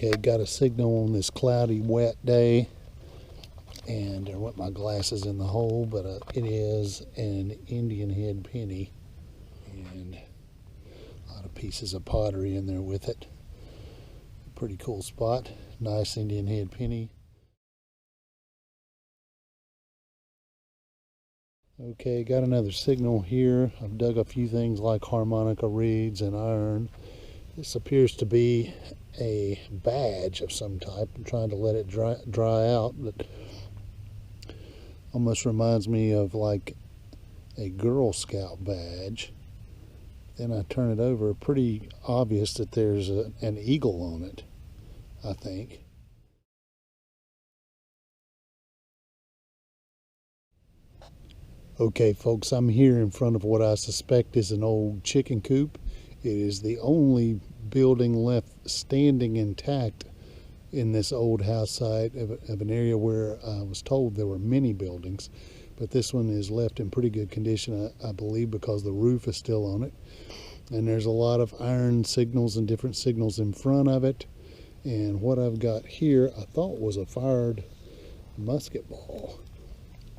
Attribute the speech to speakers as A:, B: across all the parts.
A: Okay, got a signal on this cloudy, wet day, and there went my glasses in the hole, but it is an Indian head penny, and a lot of pieces of pottery in there with it. Pretty cool spot. Nice Indian head penny. Okay, got another signal here. I've dug a few things like harmonica reeds and iron. This appears to be a badge of some type. I'm trying to let it dry out, but almost reminds me of like a Girl Scout badge. Then I turn it over, pretty obvious that there's an eagle on it, I think. Okay, folks, I'm here in front of what I suspect is an old chicken coop. It is the only building left standing intact in this old house site of an area where I was told there were many buildings, but this one is left in pretty good condition, I believe, because the roof is still on it. And there's a lot of iron signals and different signals in front of it. And what I've got here, I thought was a fired musket ball,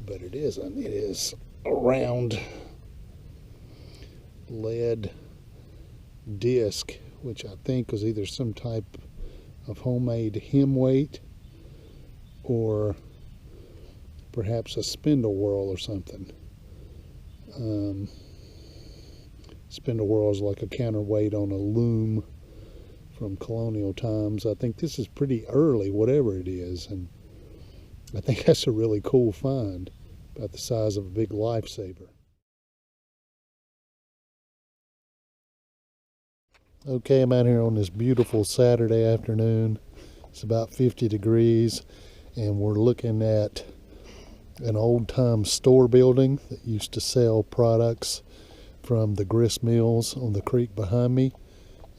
A: but it isn't. It is a round lead disc, which I think was either some type of homemade hem weight or perhaps a spindle whorl or something. Spindle whorl is like a counterweight on a loom from colonial times. I think this is pretty early, whatever it is, and I think that's a really cool find, about the size of a big lifesaver. Okay, I'm out here on this beautiful Saturday afternoon. It's about 50 degrees, and we're looking at an old-time store building that used to sell products from the grist mills on the creek behind me,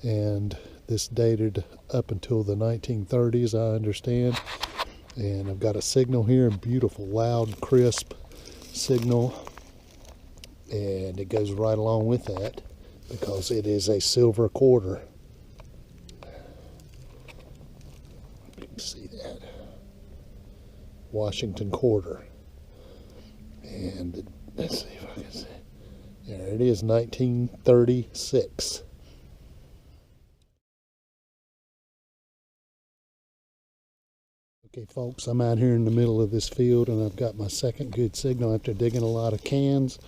A: and this dated up until the 1930s, I understand. And I've got a signal here, a beautiful, loud, crisp signal, and it goes right along with that because it is a silver quarter. You can see that. Washington quarter. And let's see if I can see. There it is, 1936. Okay, folks, I'm out here in the middle of this field, and I've got my second good signal after digging a lot of cans,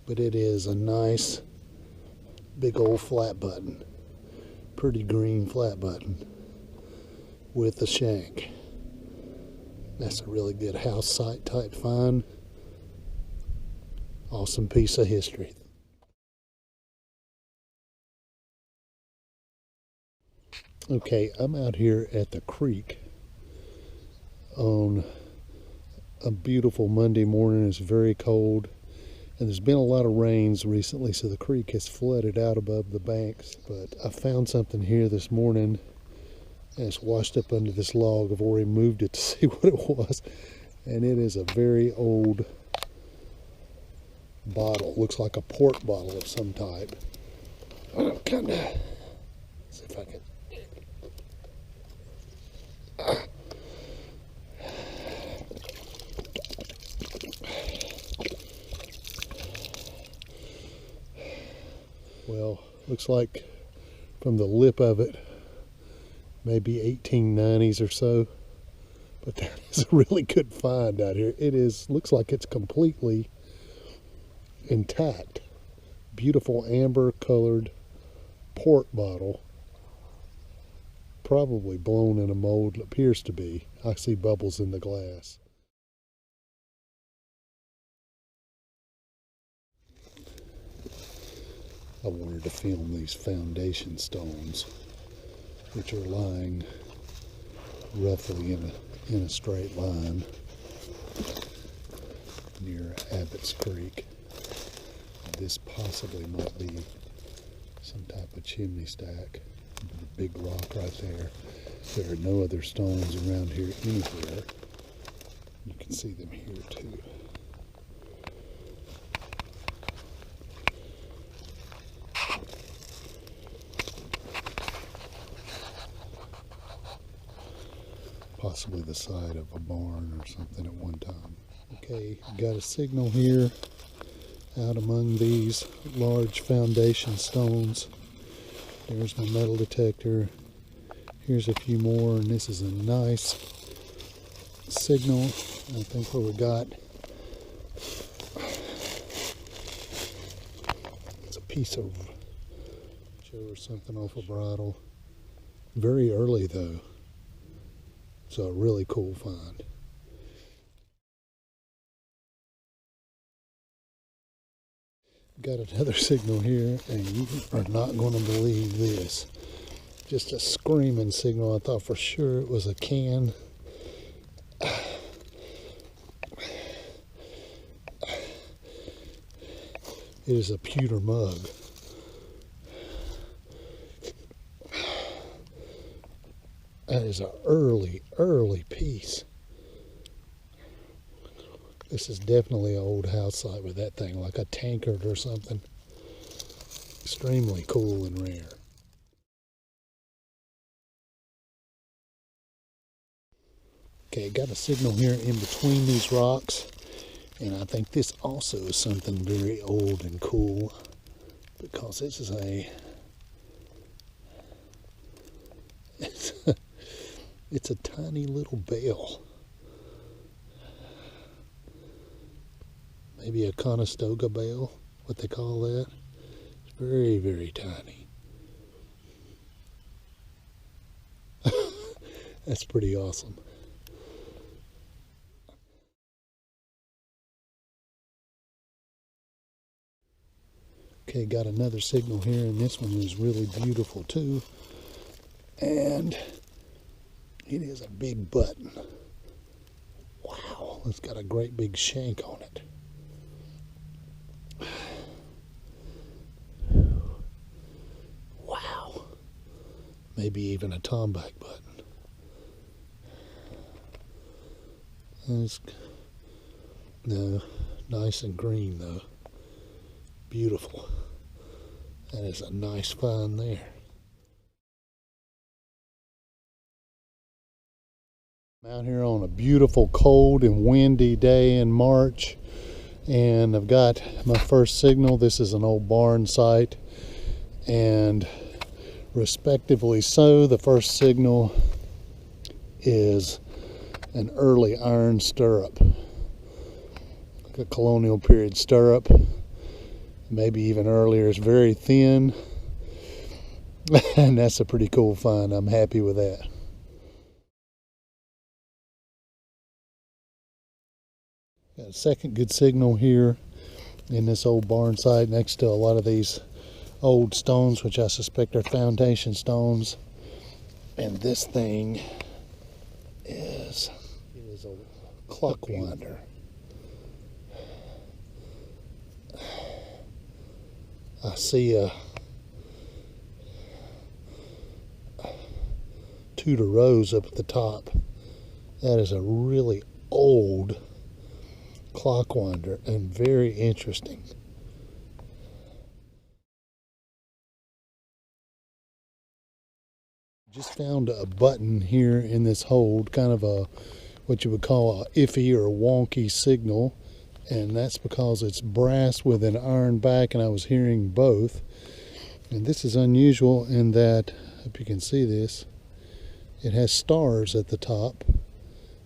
A: but it is a nice big old flat button, pretty green flat button with a shank. That's a really good house site type find. Awesome piece of history. Okay, I'm out here at the creek on a beautiful Monday morning. It's very cold, and there's been a lot of rains recently, so the creek has flooded out above the banks. But I found something here this morning, and it's washed up under this log. I've already moved it to see what it was, and it is a very old bottle. Looks like a port bottle of some type. I'm kind of, see if I can. Well, looks like from the lip of it, maybe 1890s or so. But that is a really good find out here. It is, looks like it's completely intact. Beautiful amber colored port bottle. Probably blown in a mold, appears to be. I see bubbles in the glass. I wanted to film these foundation stones, which are lying roughly in a straight line near Abbott's Creek. This possibly might be some type of chimney stack. A big rock right there. There are no other stones around here anywhere. You can see them here too. possibly the side of a barn or something at one time. Okay, got a signal here out among these large foundation stones. There's my metal detector. Here's a few more, and this is a nice signal. I think what we got, it's a piece of or something off a Bridal. Very early though, so a really cool find. Got another signal here, and you are not going to believe this. Just a screaming signal. I thought for sure it was a can. It is a pewter mug. That is an early piece. This is definitely an old house site with that thing, like a tankard or something. Extremely cool and rare. Okay, got a signal here in between these rocks, and I think this also is something very old and cool, because this is it's a tiny little bell. Maybe a Conestoga bell, what they call that. It's very, very tiny. That's pretty awesome. Okay, got another signal here, and this one is really beautiful too. And it is a big button. Wow, it's got a great big shank on it. Wow. Maybe even a tomback button. No, nice and green though. Beautiful. That is a nice find there. I'm out here on a beautiful cold and windy day in March, and I've got my first signal. This is an old barn site, and respectively so, the first signal is an early iron stirrup, like a colonial period stirrup, maybe even earlier. It's very thin, and that's a pretty cool find. I'm happy with that. Got a second good signal here in this old barn site next to a lot of these old stones, which I suspect are foundation stones. And this thing is a clock winder. I see a Tudor rose up at the top. That is a really old clock winder and very interesting. Just found a button here in this hold, kind of a what you would call a iffy or wonky signal, and that's because it's brass with an iron back, and I was hearing both. And this is unusual in that, if you can see this, it has stars at the top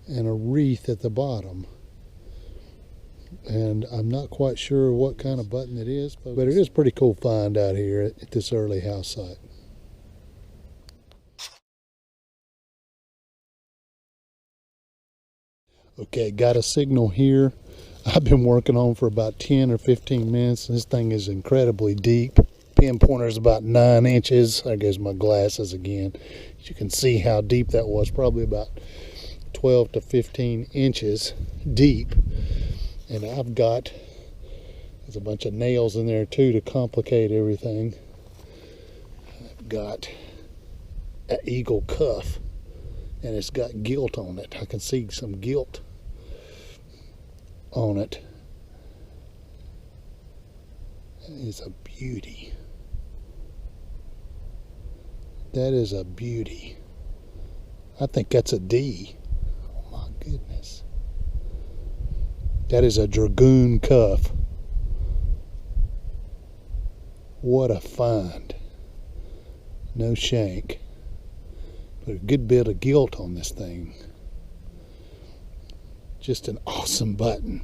A: and a wreath at the bottom. And I'm not quite sure what kind of button it is, but it is a pretty cool find out here at this early house site. Okay, got a signal here I've been working on for about 10 or 15 minutes. This thing is incredibly deep. Pin pointer is about 9 inches. There goes my glasses again. You can see how deep that was, probably about 12 to 15 inches deep. And I've got, there's a bunch of nails in there too to complicate everything. I've got an eagle cuff, and it's got gilt on it. I can see some gilt on it. It's a beauty. That is a beauty. I think that's a D. That is a Dragoon cuff. What a find. No shank. But a good bit of gilt on this thing. Just an awesome button.